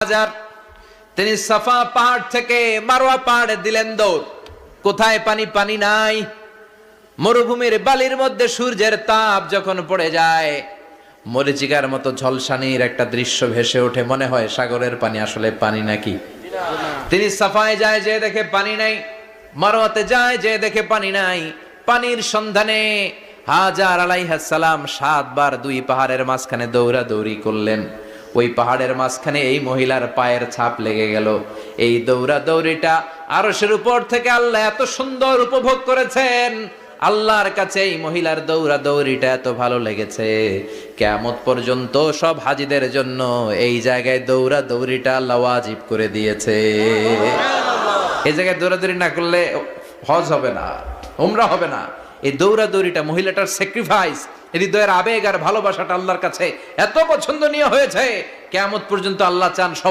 হাজার তিনি সাফা পাহাড় থেকে মারওয়া পাহাড়ে দিলেন দৌড়। কোথায় পানি? পানি নাই। মরুভূমির বালির মধ্যে সূর্যের তাপ যখন পড়ে যায়, মরীচিকার মতো ঝলসানির একটা দৃশ্য ভেসে ওঠে, মনে হয় সাগরের পানি, আসলে পানি নাকি। তিনি সাফায় যায়, যে দেখে পানি নাই। মারওয়াতে যায়, যে দেখে পানি নাই। পানির সন্ধানে হাজার আলাইহিস সালাম 7 বার 2 পাহাড়ের মাঝখানে দৌড়াদৌড়ি করলেন। ওই পাহাড়ের মাঝখানে এই মহিলার পায়ের ছাপ লেগে গেল। এই দৌড়াদৌড়িটা আরশের উপর থেকে আল্লাহ এত সুন্দর উপভোগ করেছেন। আল্লাহর কাছে এই মহিলার দৌড়াদৌড়িটা এত ভালো লেগেছে, কিয়ামত পর্যন্ত সব হাজীদের জন্য এই জায়গায় দৌড়াদৌড়িটা আল্লাহ ওয়াজিব করে দিয়েছে। এই জায়গায় দৌড়াদৌড়ি না করলে হজ হবে না, উমরা হবে না। এই দৌড়াদৌড়িটা, মহিলাটার স্যাক্রিফাইস, হৃদয়ের আবেগ আর ভালোবাসাটা আল্লাহর কাছে এত পছন্দনীয় হয়েছে, কিয়ামত পর্যন্ত আল্লাহ চান সবাই